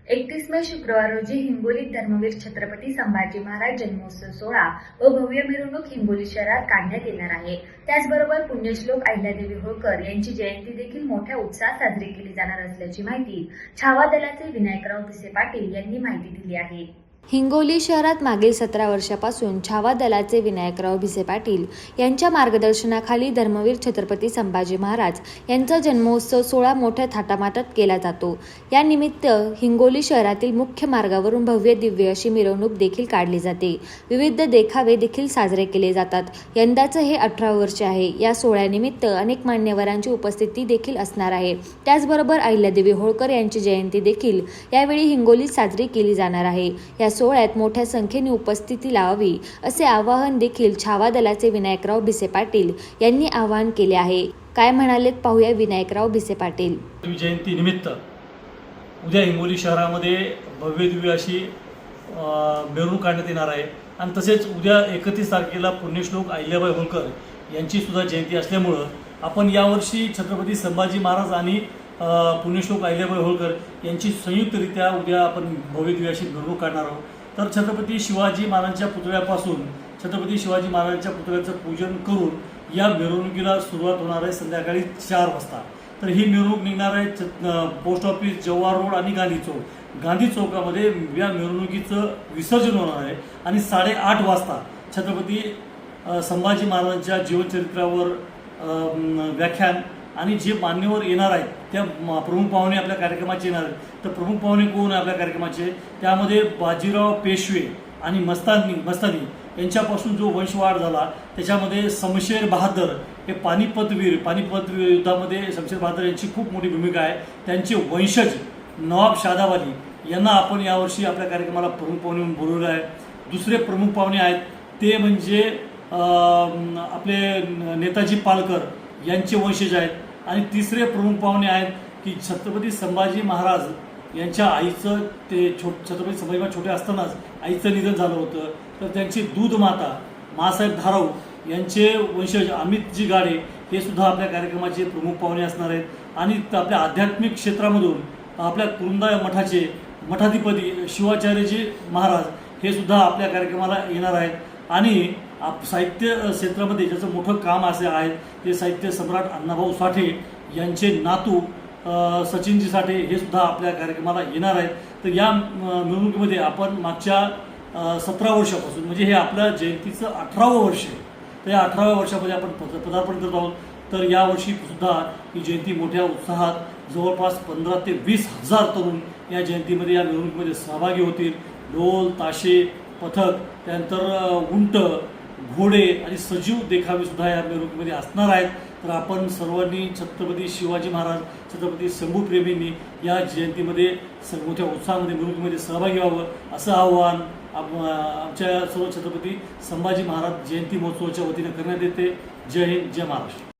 31 मे शुक्रवार रोजी हिंगोलीत धर्मवीर छत्रपती संभाजी महाराज जन्मोत्सव सोहळा व भव्य मिरवणूक हिंगोली शहरात काढण्यात येणार आहे। त्याचबरोबर पुण्यश्लोक अहिल्यादेवी होळकर यांची जयंती देखील मोठ्या उत्साहात साजरी केली जाणार असल्याची माहिती छावा दलाचे विनायकराव भिसे पाटील यांनी माहिती दिली आहे। हिंगोली शहरात मागील 17 वर्षापासून छावा दलाचे विनायकराव भिसे पाटील यांच्या मार्गदर्शनाखाली धर्मवीर छत्रपती संभाजी महाराज यांचा जन्मोत्सव सोहळा मोठ्या थाटामाटात केला जातो। या निमित्त हिंगोली शहरातील मुख्य मार्गावरून भव्य दिव्य अशी मिरवणूक देखील काढली जाते। विविध देखावे देखील साजरे केले जातात। यंदाचं हे 18 वर्ष आहे। या सोहळ्यानिमित्त अनेक मान्यवरांची उपस्थिती देखील असणार आहे। त्याचबरोबर अहिल्यादेवी होळकर यांची जयंती देखील यावेळी हिंगोलीत साजरी केली जाणार आहे। या सोहळ्यात मोठ्या संख्येने उपस्थिती लावावी असे आवाहन देखील छावा दलाचे विनायकराव भिसे पाटील यांनी आवाहन केले आहे। काय म्हणालेत पाहूया विनायकराव भिसे पाटील। जयंती निमित्त उद्या हिंगोली शहरामध्ये भव्य दिव्य अशी मिरवणूक काढण्यात येणार आहे आणि तसेच उद्या 31 तारखेला पुण्यश्लोक अहिल्याबाई होळकर यांची सुद्धा जयंती असल्यामुळं आपण यावर्षी छत्रपती संभाजी महाराज आणि पुण्यश्लोक अहिल्याबाई होळकर यांची संयुक्तरित्या उद्या आपण भव्य दिव्य अशी मिरवणूक काढणार आहोत। तर छत्रपती शिवाजी महाराजांच्या पुतळ्यापासून छत्रपती शिवाजी महाराजांच्या पुतळ्याचं पूजन करून या मिरवणुकीला सुरुवात होणार आहे संध्याकाळी 4 वाजता। तर ही मिरवणूक निघणार आहे पोस्ट ऑफिस, जव्हार रोड आणि गांधी चौक। गांधी चौकामध्ये या मिरवणुकीचं विसर्जन होणार आहे आणि 8:30 वाजता छत्रपती संभाजी महाराजांच्या जीवनचरित्रावर व्याख्यान आणि जे मान्यवर येणार आहेत त्या प्रमुख पाहुणे आपल्या कार्यक्रमाचे येणार आहेत। तर प्रमुख पाहुणे कोण आपल्या कार्यक्रमाचे, त्यामध्ये बाजीराव पेशवे आणि मस्तानी यांच्यापासून जो वंशवाढ झाला त्याच्यामध्ये शमशेर बहादर हे पानिपत युद्धामध्ये शमशेर बहादर यांची खूप मोठी भूमिका आहे। त्यांचे वंशज नवाब शादाब अली यांना आपण यावर्षी आपल्या कार्यक्रमाला प्रमुख पाहुणे म्हणून बोलवलं आहे। दुसरे प्रमुख पाहुणे आहेत ते म्हणजे आपले नेताजी पालकर यांचे वंशज आहेत आणि तिसरे प्रमुख पाहुणे आहेत की छत्रपती संभाजी महाराज यांच्या आईचं छत्रपती संभाजी महाराज छोटे असतानाच आईचं निधन झालं होतं। तर त्यांची दूध माता मासाहेब धाराऊ यांचे वंशज अमितजी गाडे हे सुद्धा आपल्या कार्यक्रमाचे प्रमुख पाहुणे असणार आहेत। आणि आपल्या आध्यात्मिक क्षेत्रामधून आपल्या कुरुंदा मठाचे मठाधिपती शिवाचार्यजी महाराज हे सुद्धा आपल्या कार्यक्रमाला येणार आहेत। आणि साहित्य क्षेत्रामध्ये ज्याचं मोठं काम असे आहे ते साहित्य सम्राट अण्णाभाऊ साठे यांचे नातू सचिनजी साठे हे सुद्धा आपल्या कार्यक्रमाला येणार आहेत। तर या मिरवणुकीमध्ये आपण मागच्या 17 वर्षापासून म्हणजे हे आपल्या जयंतीचं 18वं वर्ष आहे। तर या 18व्या वर्षामध्ये आपण पदार्पण करत आहोत। तर यावर्षी सुद्धा ही जयंती मोठ्या उत्साहात जवळपास 15 ते 20 हजार तरुण या जयंतीमध्ये या मिरवणुकीमध्ये सहभागी होतील। ढोल, ताशे, पथक, त्यानंतर उंट, घोडे आणि सजीव देखावे सुद्धा या मिरवणुकीमध्ये असणार आहेत। तर आपण सर्वांनी छत्रपती शिवाजी महाराज, छत्रपती शंभूप्रेमींनी या जयंतीमध्ये मोठ्या उत्साहामध्ये मिरवणुकीमध्ये सहभागी व्हावं असं आवाहन आमच्या सर्व छत्रपती संभाजी महाराज जयंती महोत्सवाच्या वतीने करण्यात येते। जय हिंद, जय महाराष्ट्र।